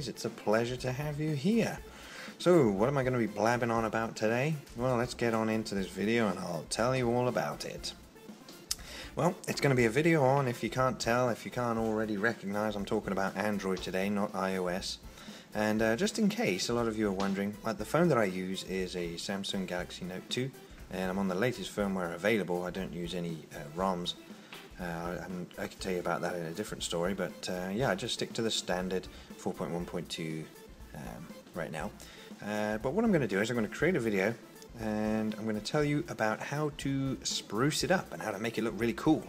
guys, it's a pleasure to have you here. So, what am I going to be blabbing on about today? Well, let's get on into this video and I'll tell you all about it. Well, it's going to be a video on, if you can't tell, if you can't already recognize, I'm talking about Android today, not iOS. And just in case a lot of you are wondering, the phone that I use is a Samsung Galaxy Note 2, and I'm on the latest firmware available. I don't use any ROMs. I can tell you about that in a different story, but yeah, I just stick to the standard 4.1.2 right now. But what I'm going to do is I'm going to create a video and I'm going to tell you about how to spruce it up and how to make it look really cool.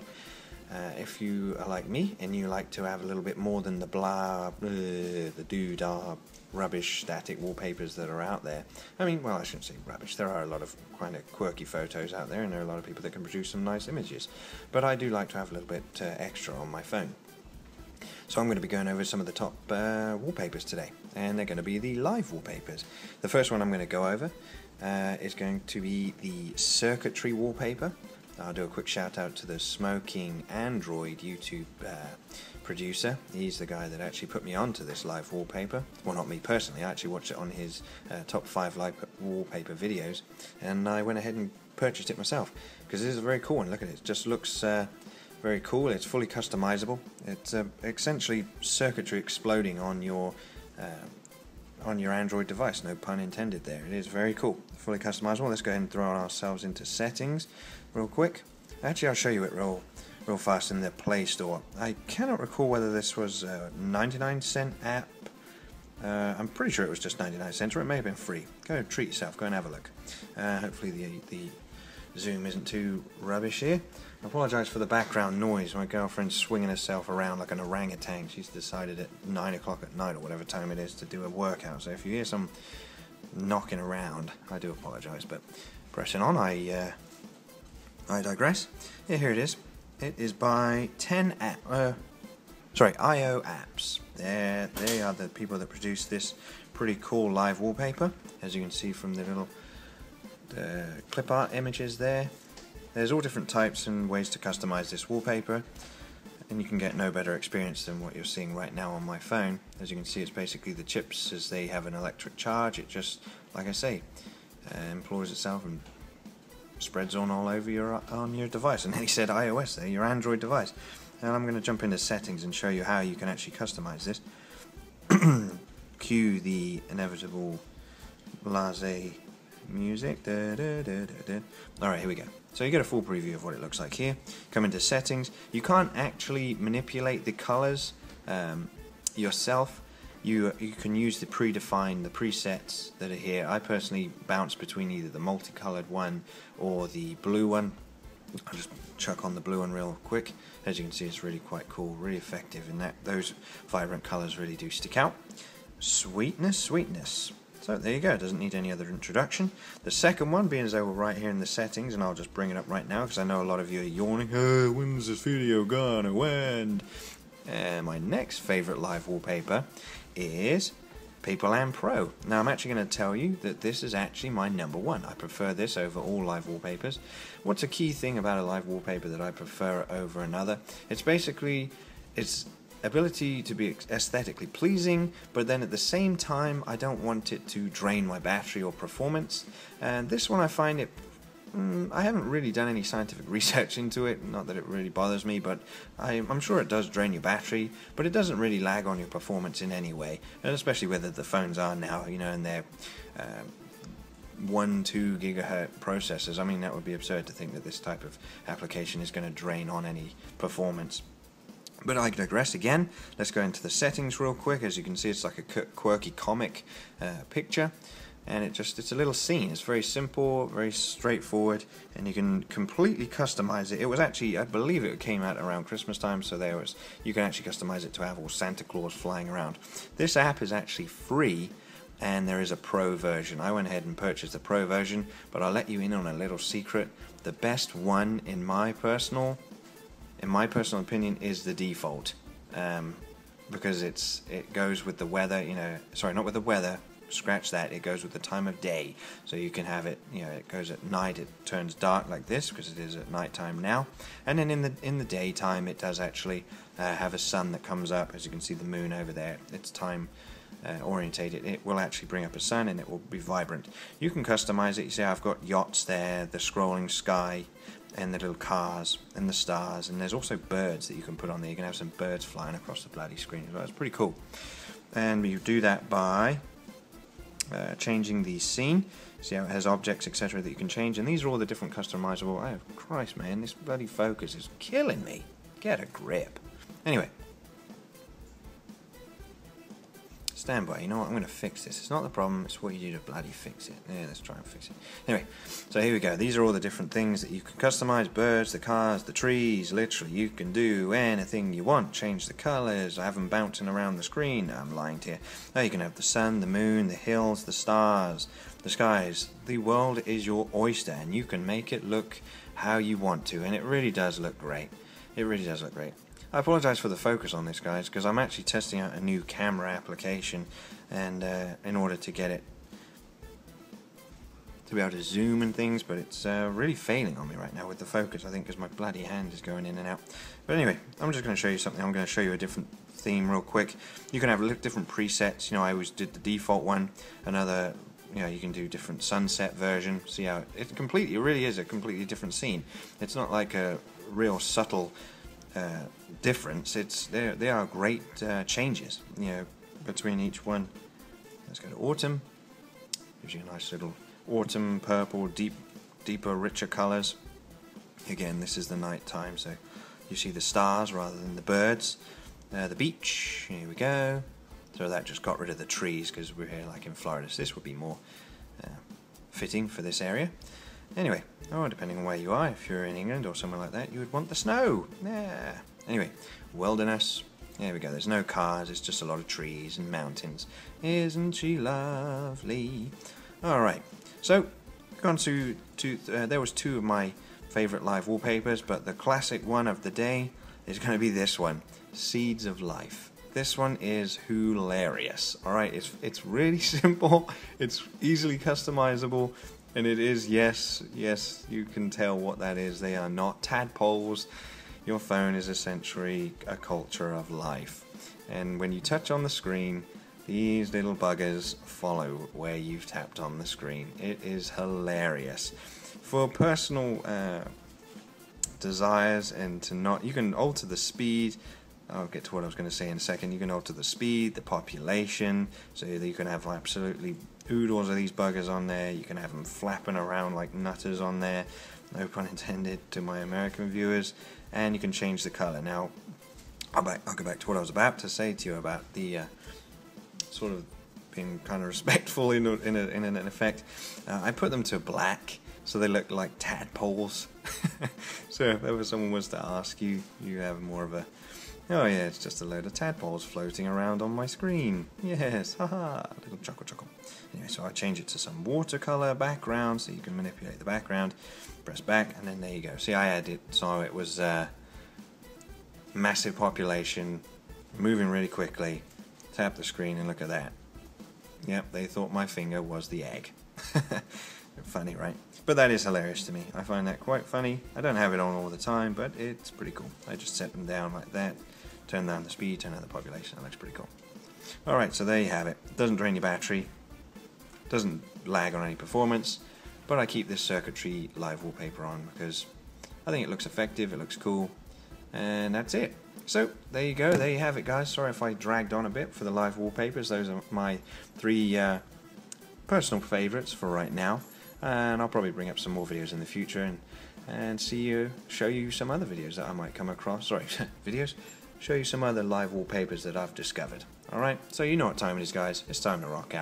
If you are like me and you like to have a little bit more than the blah, the doodah, rubbish static wallpapers that are out there. I mean, well, I shouldn't say rubbish. There are a lot of kind of quirky photos out there and there are a lot of people that can produce some nice images. But I do like to have a little bit extra on my phone. So I'm going to be going over some of the top wallpapers today, and they're going to be the live wallpapers. The first one I'm going to go over is going to be the Circuitry wallpaper. I'll do a quick shout out to the Smoking Android YouTube producer. He's the guy that actually put me onto this live wallpaper. Well, not me personally, I actually watched it on his top 5 live wallpaper videos, and I went ahead and purchased it myself because it is very cool. And look at it, it just looks very cool. It's fully customizable. It's essentially circuitry exploding on your Android device, no pun intended there. It is very cool, fully customizable. Let's go ahead and throw ourselves into settings real quick. Actually, I'll show you it real fast in the Play Store. I cannot recall whether this was a 99-cent app. I'm pretty sure it was just 99 cents, or it may have been free. Go treat yourself, go and have a look. Hopefully the zoom isn't too rubbish here. I apologise for the background noise. My girlfriend's swinging herself around like an orangutan. She's decided at 9 o'clock at night or whatever time it is to do a workout. So if you hear some knocking around, I do apologise. But pressing on, I digress. Yeah, here it is. It is by IO Apps. They are the people that produce this pretty cool live wallpaper, as you can see from the little clip art images there. There's all different types and ways to customize this wallpaper, and you can get no better experience than what you're seeing right now on my phone. As you can see, it's basically the chips as they have an electric charge. It just, like I say, employs itself and spreads on all over your device. And then he said iOS there, your Android device. And I'm going to jump into settings and show you how you can actually customize this. Cue the inevitable blase music. Alright, here we go. So you get a full preview of what it looks like here. Come into settings. You can't actually manipulate the colors yourself. You can use the presets that are here. I personally bounce between either the multicolored one or the blue one. I'll just chuck on the blue one real quick. As you can see, it's really quite cool, really effective, and those vibrant colors really do stick out. Sweetness. So there you go, it doesn't need any other introduction. The second one, being as though we're right here in the settings, and I'll just bring it up right now because I know a lot of you are yawning. Oh, when's this video gonna end? My next favorite live wallpaper is Paperland Pro. Now I'm actually going to tell you that this is actually my #1. I prefer this over all live wallpapers. What's a key thing about a live wallpaper that I prefer over another? It's basically its ability to be aesthetically pleasing, but then at the same time I don't want it to drain my battery or performance. And this one I find it I haven't really done any scientific research into it, not that it really bothers me, but I'm sure it does drain your battery, but it doesn't really lag on your performance in any way, and especially whether the phones are now, you know, and they're 1-2 gigahertz processors. I mean, that would be absurd to think that this type of application is going to drain on any performance. But I digress again. Let's go into the settings real quick. As you can see, it's like a quirky comic picture. And it's a little scene. It's very simple, very straightforward, and you can completely customize it. It was actually, I believe it came out around Christmas time, so you can actually customize it to have all Santa Claus flying around. This app is actually free, and there is a pro version. I went ahead and purchased the pro version, but I'll let you in on a little secret. The best one, in my personal opinion, is the default, because it goes with the weather. You know, sorry, not with the weather. Scratch that, it goes with the time of day, so you can have it, you know, it goes at night, it turns dark like this because it is at night time now, and then in the daytime it does actually have a sun that comes up. As you can see, the moon over there, its time orientate it, it will actually bring up a sun and it will be vibrant. You can customize it. You see I've got yachts there, the scrolling sky, and the little cars, and the stars, and there's also birds that you can put on there. You can have some birds flying across the bloody screen as well. It's pretty cool. And you do that by changing the scene. See how it has objects, etc. that you can change, and these are all the different customizable. Oh Christ, man, this bloody focus is killing me. Get a grip. Anyway, stand by. You know what? I'm going to fix this. It's not the problem. It's what you do to bloody fix it. Yeah, let's try and fix it. Anyway, so here we go. These are all the different things that you can customize. Birds, the cars, the trees. Literally, you can do anything you want. Change the colors. I have them bouncing around the screen. No, I'm lying to you. Oh, you can have the sun, the moon, the hills, the stars, the skies. The world is your oyster, and you can make it look how you want to, and it really does look great. It really does look great. I apologize for the focus on this, guys, because I'm actually testing out a new camera application, and in order to get it to be able to zoom and things, but it's really failing on me right now with the focus, I think, because my bloody hand is going in and out. But anyway, I'm just going to show you something. I'm going to show you a different theme real quick. You can have different presets. You know, I always did the default one. Another, you know, you can do different sunset version. See how it really is a completely different scene. It's not like a real subtle difference. They are great changes, you know, between each one. Let's go to autumn. Gives you a nice little autumn purple, deeper, richer colors. Again, this is the night time, so you see the stars rather than the birds. The beach. Here we go. So that just got rid of the trees because we're here like in Florida. So this would be more fitting for this area. Anyway, depending on where you are, if you're in England or somewhere like that, you would want the snow. Yeah. Anyway, wilderness. There we go. There's no cars. It's just a lot of trees and mountains. Isn't she lovely? All right. So, gone to there was two of my favorite live wallpapers, but the classic one of the day is going to be this one, Seeds of Life. This one is hilarious. All right, it's really simple. It's easily customizable. And it is, yes, you can tell what that is. They are not tadpoles. Your phone is essentially a culture of life. And when you touch on the screen, these little buggers follow where you've tapped on the screen. It is hilarious. For personal desires and to not, you can alter the speed. I'll get to what I was going to say in a second. You can alter the speed, the population, so that you can have absolutely oodles of these buggers on there. You can have them flapping around like nutters on there, no pun intended to my American viewers, and you can change the color. Now, I'll go back to what I was about to say to you about the sort of being kind of respectful in an effect. I put them to black, so they look like tadpoles. So if ever someone was to ask you, you have more of a, oh yeah, it's just a load of tadpoles floating around on my screen. Yes, haha, little chuckle. Anyway, so I change it to some watercolor background so you can manipulate the background. Press back, and then there you go. See, I had it so it was massive population, moving really quickly. Tap the screen and look at that. Yep, they thought my finger was the egg. Funny, right? But that is hilarious to me. I find that quite funny. I don't have it on all the time, but it's pretty cool. I just set them down like that, turn down the speed, turn down the population. That looks pretty cool. Alright, so there you have it. Doesn't drain your battery, doesn't lag on any performance, but I keep this Circuitry live wallpaper on because I think it looks effective, it looks cool, and that's it. So there you go, there you have it, guys. Sorry if I dragged on a bit for the live wallpapers. Those are my three personal favorites for right now, and I'll probably bring up some more videos in the future and show you some other videos that I might come across. Sorry, videos? Show you some other live wallpapers that I've discovered. Alright, so you know what time it is, guys. It's time to rock out.